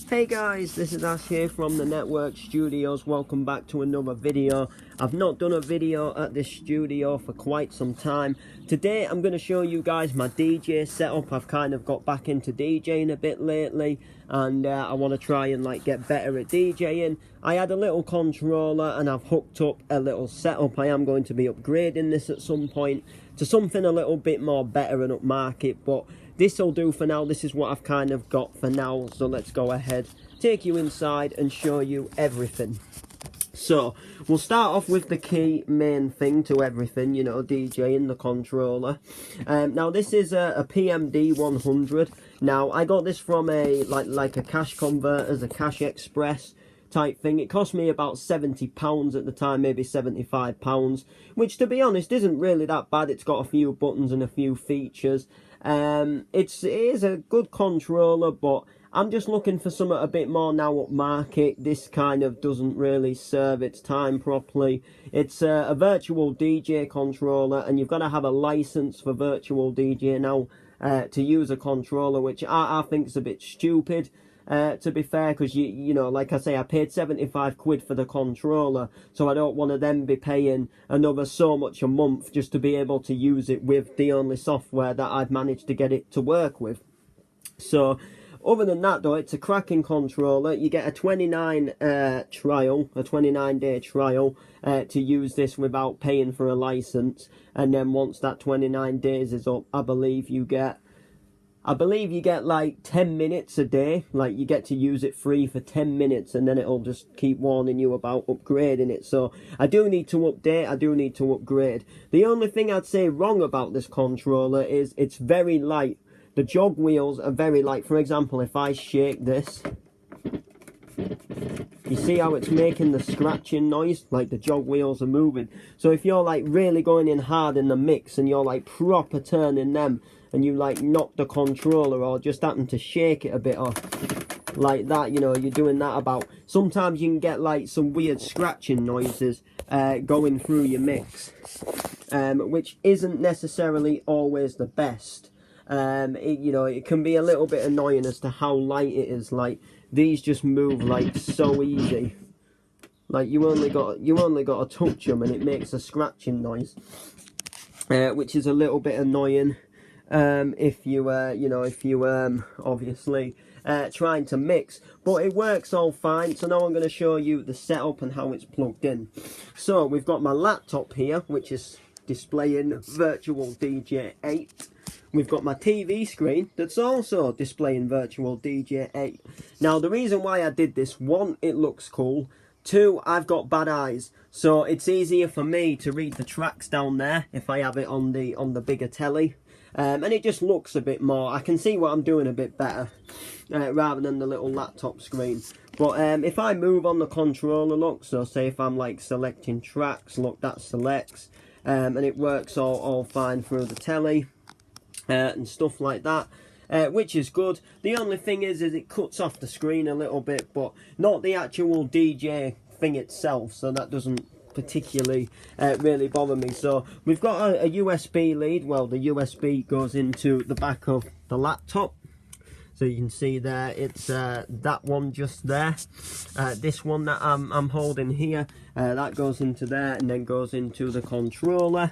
Hey guys, this is Ash here from the Network Studios. Welcome back to another video. I've not done a video at this studio for quite some time. Today I'm going to show you guys my DJ setup. I've kind of got back into DJing a bit lately, and I want to try and get better at DJing. I had a little controller and I've hooked up a little setup. I am going to be upgrading this at some point to something a little bit more better and upmarket, but this'll do for now. This is what I've kind of got for now, so let's go ahead, take you inside and show you everything. So we'll start off with the key main thing to everything, you know, DJing, the controller. Now this is a PMD 100. Now I got this from a like a Cash Converters, a Cash Express type thing. It cost me about £70 at the time, maybe £75, which to be honest isn't really that bad. It's got a few buttons and a few features. It is a good controller, but I'm just looking for something a bit more now upmarket. This kind of doesn't really serve its time properly. It's a virtual DJ controller, and you've got to have a license for virtual DJ now to use a controller, which I think is a bit stupid. To be fair, because you know, like I say, I paid 75 quid for the controller, so I don't want to then be paying another so much a month just to be able to use it with the only software that I've managed to get it to work with. So other than that though, it's a cracking controller. You get a 29-day trial to use this without paying for a license, and then once that 29 days is up, I believe you get like 10 minutes a day. Like, you get to use it free for 10 minutes, and then it'll just keep warning you about upgrading it. So I do need to update, I do need to upgrade. The only thing I'd say wrong about this controller is it's very light. The jog wheels are very light. For example, if I shake this, you see how it's making the scratching noise? Like, the jog wheels are moving. So if you're like really going in hard in the mix and you're like proper turning them, and you like knock the controller or just happen to shake it a bit off like that, you know, you're doing that about, sometimes you can get like some weird scratching noises going through your mix, which isn't necessarily always the best. You know, it can be a little bit annoying as to how light it is. Like, these just move like so easy. Like, you only got to touch them and it makes a scratching noise, which is a little bit annoying. If you obviously trying to mix, but it works all fine. So now I'm going to show you the setup and how it's plugged in. So we've got my laptop here, which is displaying Virtual DJ 8. We've got my TV screen that's also displaying Virtual DJ 8. Now the reason why I did this, one, it looks cool. Two, I've got bad eyes, so it's easier for me to read the tracks down there if I have it on the bigger telly. And it just looks a bit more, I can see what I'm doing a bit better, rather than the little laptop screen. But if I move on the controller, look, so say if I'm like selecting tracks, look, that selects, and it works all fine through the telly, and stuff like that. Which is good. The only thing is it cuts off the screen a little bit, but not the actual DJ thing itself, so that doesn't particularly really bother me. So we've got a USB lead. Well, the USB goes into the back of the laptop, so you can see there it's that one just there. This one that I'm holding here, that goes into there and then goes into the controller.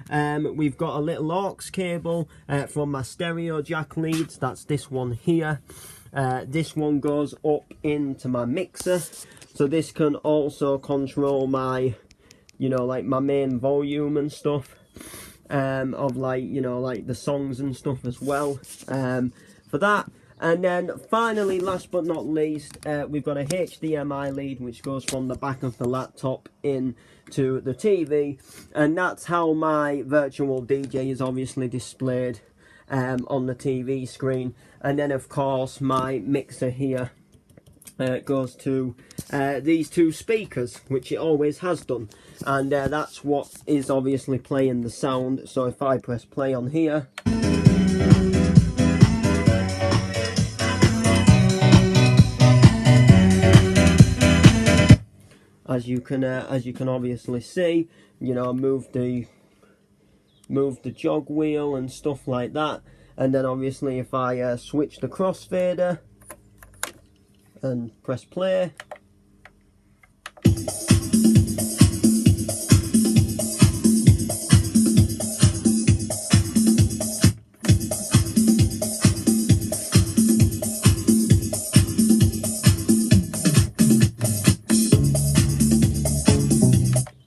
We've got a little aux cable from my stereo jack leads. That's this one here. This one goes up into my mixer, so this can also control my, you know, like my main volume and stuff, of like, you know, like the songs and stuff as well, for that. And then finally, last but not least, we've got a HDMI lead which goes from the back of the laptop into the TV, and that's how my Virtual DJ is obviously displayed on the TV screen. And then of course my mixer here goes to these two speakers, which it always has done, and that's what is obviously playing the sound. So if I press play on here, as you can obviously see, you know, move the jog wheel and stuff like that. And then obviously if I switch the crossfader, and press play.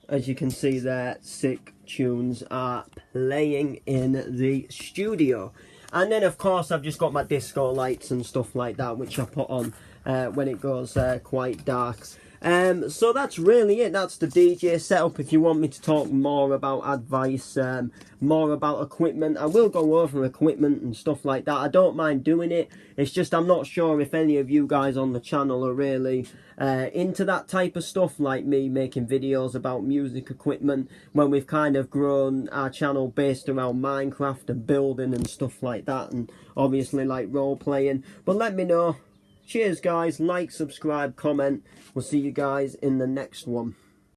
As you can see there, sick tunes are playing in the studio. And then of course I've just got my disco lights and stuff like that, which I put on when it goes quite dark. So that's really it. That's the DJ setup. If you want me to talk more about advice, more about equipment, I will go over equipment and stuff like that. I don't mind doing it. It's just I'm not sure if any of you guys on the channel are really into that type of stuff, like me making videos about music equipment, when we've kind of grown our channel based around Minecraft and building and stuff like that, and obviously like role playing. But let me know. Cheers guys, like, subscribe, comment. We'll see you guys in the next one.